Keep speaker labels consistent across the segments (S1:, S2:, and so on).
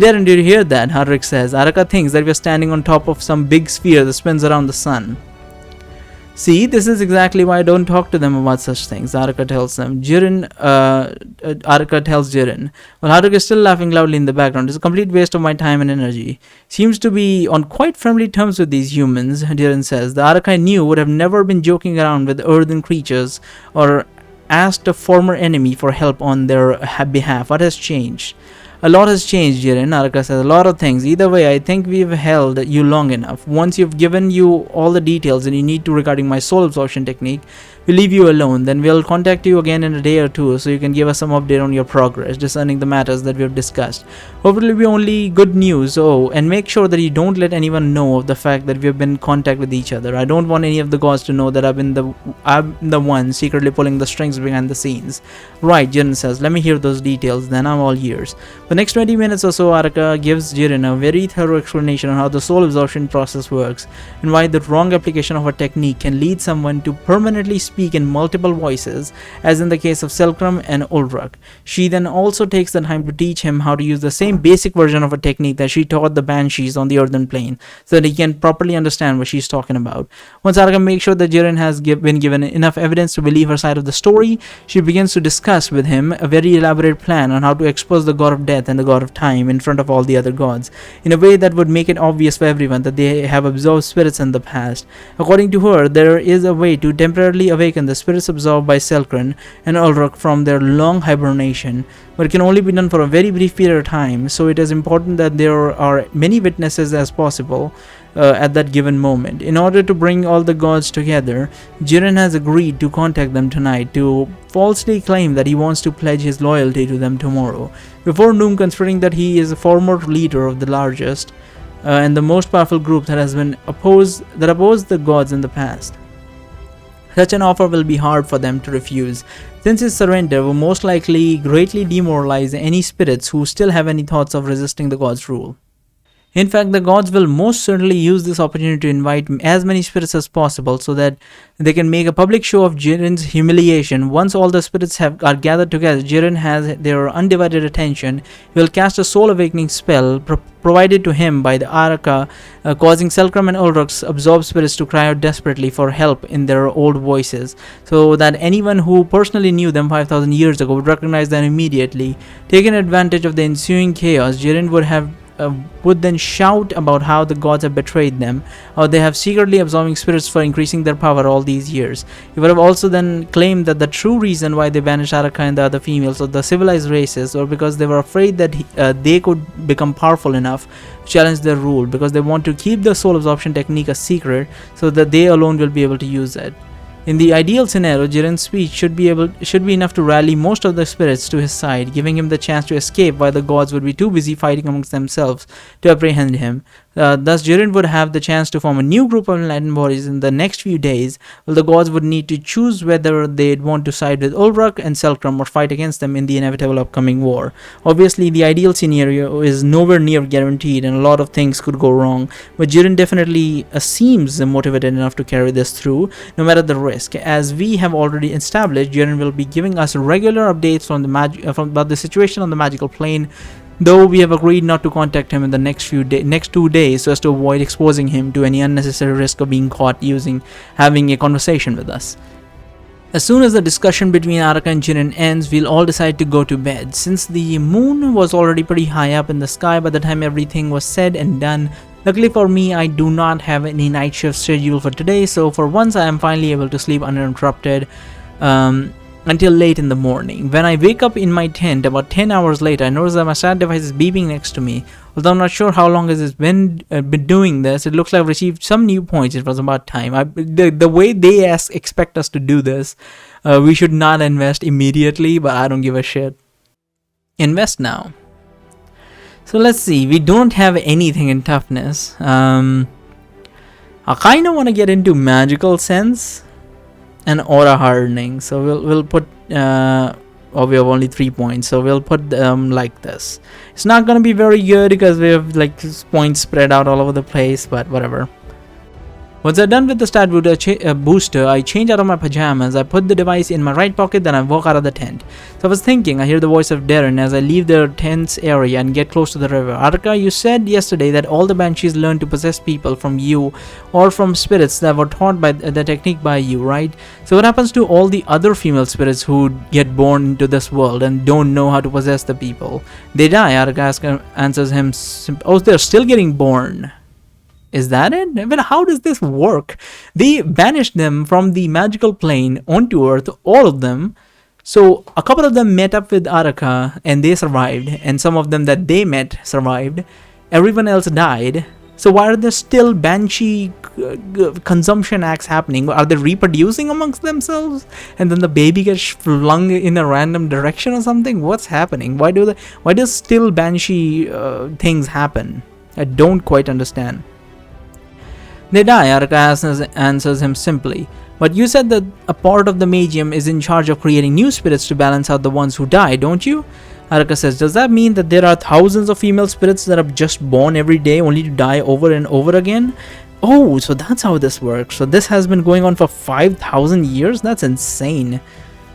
S1: Jiren, did you hear that? Harik says. Araka thinks that we are standing on top of some big sphere that spins around the sun. See, this is exactly why I don't talk to them about such things, Araka tells them. Araka tells Jiren. Well, Haruka is still laughing loudly in the background. It's a complete waste of my time and energy. Seems to be on quite friendly terms with these humans, Jiren says. The Araka I knew would have never been joking around with earthen creatures or asked a former enemy for help on their behalf. What has changed? A lot has changed, Jiren, Araka says. A lot of things. Either way, I think we've held you long enough. Once you've given you all the details that you need to regarding my soul absorption technique, we'll leave you alone. Then we'll contact you again in a day or two so you can give us some update on your progress, discerning the matters that we've discussed. Hopefully it'll be only good news. Oh, and make sure that you don't let anyone know of the fact that we've been in contact with each other. I don't want any of the gods to know that I'm the one secretly pulling the strings behind the scenes. Right, Jiren says. Let me hear those details, then I'm all ears. The next 20 minutes or so, Araka gives Jiren a very thorough explanation on how the soul absorption process works and why the wrong application of a technique can lead someone to permanently speak in multiple voices, as in the case of Selkram and Ulruk. She then also takes the time to teach him how to use the same basic version of a technique that she taught the banshees on the earthen plane, so that he can properly understand what she's talking about. Once Araka makes sure that Jiren has been given enough evidence to believe her side of the story, she begins to discuss with him a very elaborate plan on how to expose the god of death and the god of time in front of all the other gods, in a way that would make it obvious for everyone that they have absorbed spirits in the past. According to her, there is a way to temporarily awaken the spirits absorbed by Selkran and Ulruk from their long hibernation, but it can only be done for a very brief period of time, so it is important that there are many witnesses as possible at that given moment. In order to bring all the gods together, Jiren has agreed to contact them tonight to falsely claim that he wants to pledge his loyalty to them tomorrow, before noon, considering that he is a former leader of the largest and the most powerful group that has been opposed the gods in the past. Such an offer will be hard for them to refuse, since his surrender will most likely greatly demoralize any spirits who still have any thoughts of resisting the gods' rule. In fact, the gods will most certainly use this opportunity to invite as many spirits as possible so that they can make a public show of Jiren's humiliation. Once all the spirits are gathered together, Jiren has their undivided attention. He will cast a soul awakening spell provided to him by the Araka, causing Selkram and Ulruk's absorbed spirits to cry out desperately for help in their old voices, so that anyone who personally knew them 5,000 years ago would recognize them immediately. Taking advantage of the ensuing chaos, Jiren would then shout about how the gods have betrayed them, or they have secretly absorbing spirits for increasing their power all these years. He would have also then claimed that the true reason why they banished Araka and the other females of the civilized races were because they were afraid that they could become powerful enough to challenge their rule, because they want to keep the soul absorption technique a secret so that they alone will be able to use it. In the ideal scenario, Jiren's speech should be enough to rally most of the spirits to his side, giving him the chance to escape while the gods would be too busy fighting amongst themselves to apprehend him. Thus, Jiren would have the chance to form a new group of enlightened bodies in the next few days, while the gods would need to choose whether they'd want to side with Ulruk and Selkram or fight against them in the inevitable upcoming war. Obviously, the ideal scenario is nowhere near guaranteed and a lot of things could go wrong, but Jiren definitely seems motivated enough to carry this through, no matter the risk. As we have already established, Jiren will be giving us regular updates from about the situation on the magical plane, though we have agreed not to contact him in the next 2 days so as to avoid exposing him to any unnecessary risk of being caught having a conversation with us. As soon as the discussion between Araka and Jiren ends, we'll all decide to go to bed. Since the moon was already pretty high up in the sky by the time everything was said and done, luckily for me, I do not have any night shift schedule for today, so for once I am finally able to sleep uninterrupted until late in the morning. When I wake up in my tent about 10 hours later, I notice that my stat device is beeping next to me. Although I'm not sure how long has it been doing this, it looks like I've received some new points. It was about time. The way they expect us to do this, we should not invest immediately, but I don't give a shit. Invest now. So let's see, we don't have anything in toughness. I kind of want to get into magical sense and aura hardening, so we'll put we have only 3 points, so we'll put them like this. It's not going to be very good because we have like points spread out all over the place, but whatever. Once I'm done with the stat booster, I change out of my pajamas, I put the device in my right pocket, then I walk out of the tent. So I was thinking, I hear the voice of Darren as I leave the tent's area and get close to the river. Arka, you said yesterday that all the banshees learn to possess people from you or from spirits that were taught by the technique by you, right? So what happens to all the other female spirits who get born into this world and don't know how to possess the people? They die, Arka answers him, oh, they're still getting born. Is that it? But how does this work? They banished them from the magical plane onto Earth, all of them. So a couple of them met up with Araka and they survived, and some of them that they met survived. Everyone else died. So why are there still banshee consumption acts happening? Are they reproducing amongst themselves, and then the baby gets flung in a random direction or something? What's happening? Why does still banshee things happen? I don't quite understand. They die, Araka answers him simply. But you said that a part of the Magium is in charge of creating new spirits to balance out the ones who die, don't you? Araka says, does that mean that there are thousands of female spirits that are just born every day only to die over and over again? Oh, so that's how this works. So this has been going on for 5,000 years? That's insane.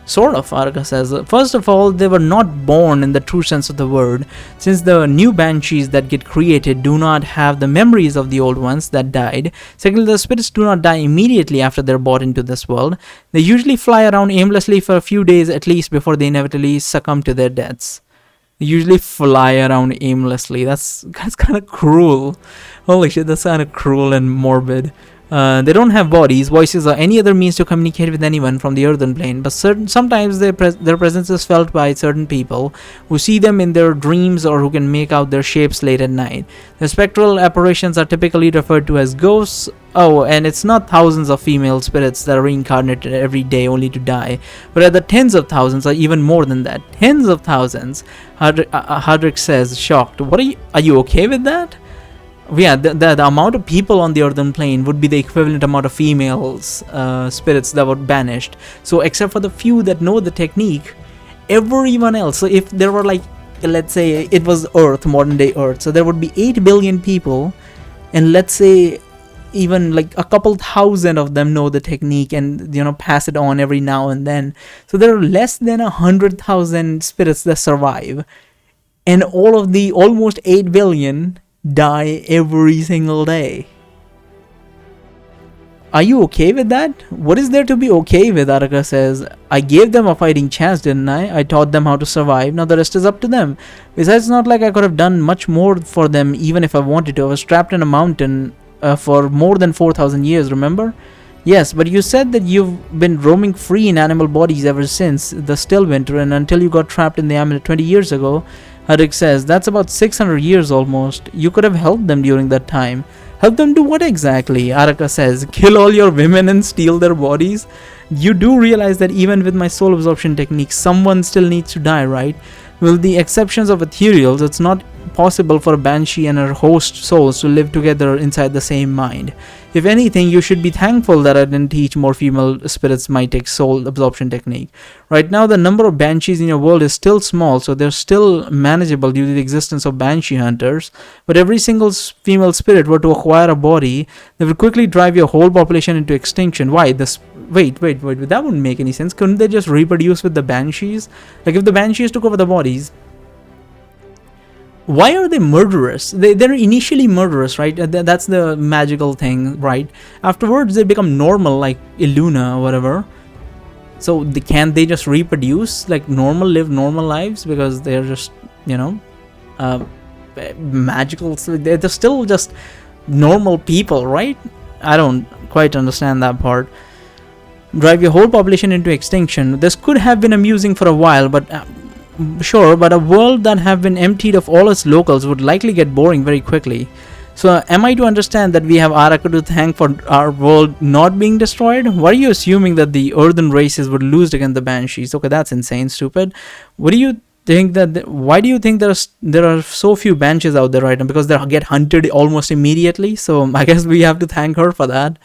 S1: Sort of, Araka says. First of all, they were not born in the true sense of the word, since the new banshees that get created do not have the memories of the old ones that died. Secondly, the spirits do not die immediately after they're brought into this world. They usually fly around aimlessly for a few days at least before they inevitably succumb to their deaths. They usually fly around aimlessly. That's kind of cruel. Holy shit, that's kind of cruel and morbid. They don't have bodies, voices, or any other means to communicate with anyone from the earthen plane, but sometimes their presence is felt by certain people who see them in their dreams or who can make out their shapes late at night. The spectral apparitions are typically referred to as ghosts. Oh, and it's not thousands of female spirits that are reincarnated every day only to die, but rather tens of thousands, or even more than that. Tens of thousands, Hardrick says, shocked. Are you okay with that? Yeah, the amount of people on the earthen plane would be the equivalent amount of females spirits that were banished. So except for the few that know the technique, everyone else, so if there were, like, let's say it was Earth, modern day Earth, so there would be 8 billion people, and let's say even like a couple thousand of them know the technique and, you know, pass it on every now and then. So there are less than 100,000 spirits that survive, and all of the almost 8 billion die every single day. Are you okay with that? What is there to be okay with? Araka says, I gave them a fighting chance, didn't I? I taught them how to survive. Now the rest is up to them. Besides, it's not like I could have done much more for them even if I wanted to. I was trapped in a mountain for more than 4,000 years, remember? Yes, but you said that you've been roaming free in animal bodies ever since the still winter and until you got trapped in the amulet 20 years ago. Harik says, that's about 600 years almost. You could have helped them during that time. Help them do what exactly? Araka says, kill all your women and steal their bodies? You do realize that even with my soul absorption technique, someone still needs to die, right? With the exceptions of ethereals, it's not possible for a banshee and her host souls to live together inside the same mind. If anything, you should be thankful that I didn't teach more female spirits my soul absorption technique. Right now, the number of banshees in your world is still small, so they're still manageable due to the existence of banshee hunters. But every single female spirit were to acquire a body, they would quickly drive your whole population into extinction. Why? Wait, that wouldn't make any sense. Couldn't they just reproduce with the banshees? Like, if the banshees took over the bodies, why are they murderous? They're initially murderous, right? That's the magical thing, right? Afterwards, they become normal, like Illuna or whatever. So can't they just reproduce, like live normal lives? Because they're just, you know, magical. So they're still just normal people, right? I don't quite understand that part. Drive your whole population into extinction. This could have been amusing for a while, but sure, but a world that have been emptied of all its locals would likely get boring very quickly. So am I to understand that we have Araka to thank for our world not being destroyed? Why are you assuming that the earthen races would lose against the banshees? Okay, that's insane, stupid. What do you think why do you think there are so few banshees out there right now? Because they get hunted almost immediately, so I guess we have to thank her for that.